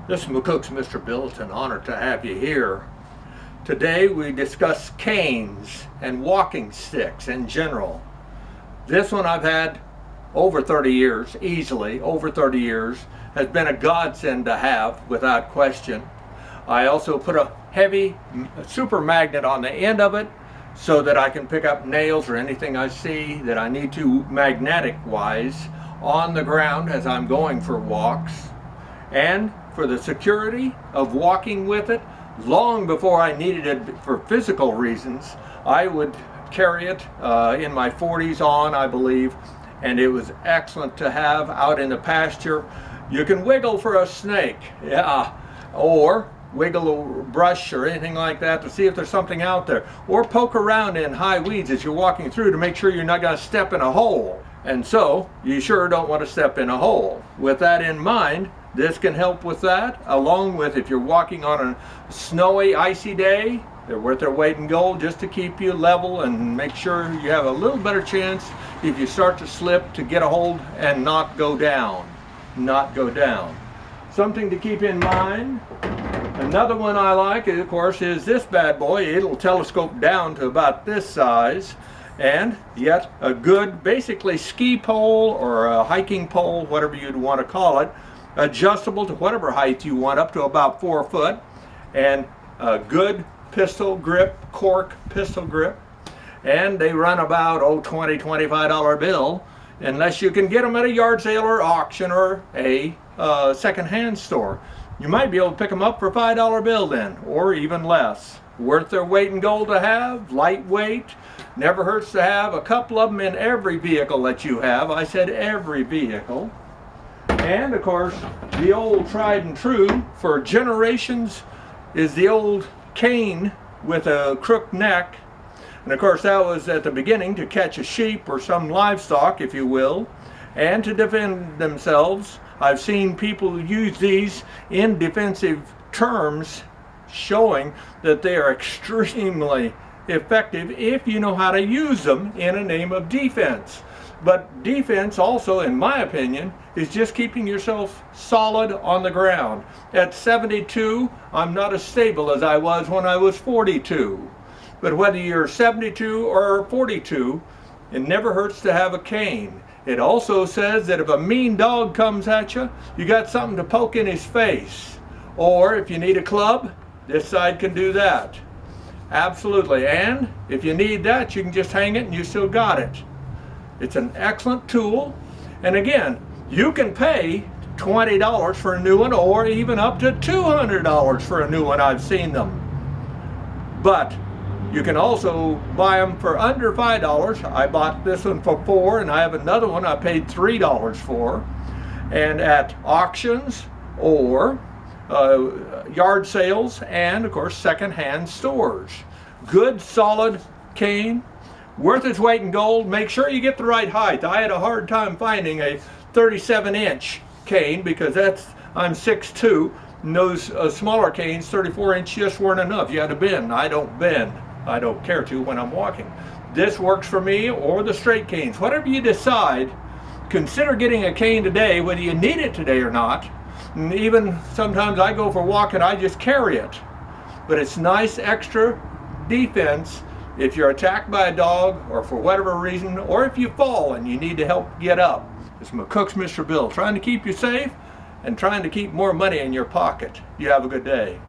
This is McCook's Mr. Bill. It's an honor to have you here. Today we discuss canes and walking sticks in general. This one I've had over 30 years, easily over 30 years, has been a godsend to have without question. I also put a heavy super magnet on the end of it so that I can pick up nails or anything I see that I need to magnetic wise on the ground as I'm going for walks. And for the security of walking with it, long before I needed it for physical reasons, I would carry it in my 40s on, I believe, and it was excellent to have out in the pasture. You can wiggle for a snake, yeah, or wiggle a brush or anything like that to see if there's something out there, or poke around in high weeds as you're walking through to make sure you're not going to step in a hole. And so you sure don't want to step in a hole. With that in mind, this can help with that, along with if you're walking on a snowy, icy day. They're worth their weight in gold just to keep you level and make sure you have a little better chance if you start to slip to get a hold and not go down. Not go down. Something to keep in mind. Another one I like, of course, is this bad boy. It'll telescope down to about this size, and yet a good, basically ski pole or a hiking pole, whatever you'd want to call it, adjustable to whatever height you want, up to about 4 foot, and a good pistol grip, cork pistol grip, and they run about $20-25 bill, unless you can get them at a yard sale or auction or a second-hand store. You might be able to pick them up for a $5 bill then, or even less. Worth their weight in gold to have, lightweight, never hurts to have a couple of them in every vehicle that you have. I said every vehicle. And of course, the old tried and true for generations is the old cane with a crooked neck. And of course that was at the beginning to catch a sheep or some livestock, if you will, and to defend themselves. I've seen people use these in defensive terms, showing that they are extremely effective if you know how to use them in a name of defense. But defense also, in my opinion, is just keeping yourself solid on the ground. At 72, I'm not as stable as I was when I was 42. But whether you're 72 or 42, it never hurts to have a cane. It also says that if a mean dog comes at you, you got something to poke in his face. Or if you need a club, this side can do that. Absolutely. And if you need that, you can just hang it and you still got it. It's an excellent tool. And again, you can pay $20 for a new one, or even up to $200 for a new one. I've seen them. But you can also buy them for under $5. I bought this one for $4, and I have another one I paid $3 for. And at auctions or yard sales, and of course second-hand stores. Good solid cane, worth its weight in gold. Make sure you get the right height. I had a hard time finding a 37-inch cane because I'm 6'2", and those smaller canes, 34-inch, just weren't enough. You had to bend. I don't bend. I don't care to when I'm walking. This works for me, or the straight canes. Whatever you decide, consider getting a cane today, whether you need it today or not. And even sometimes I go for a walk and I just carry it. But it's nice extra defense if you're attacked by a dog or for whatever reason, or if you fall and you need to help get up. It's McCook's Mr. Bill, trying to keep you safe and trying to keep more money in your pocket. You have a good day.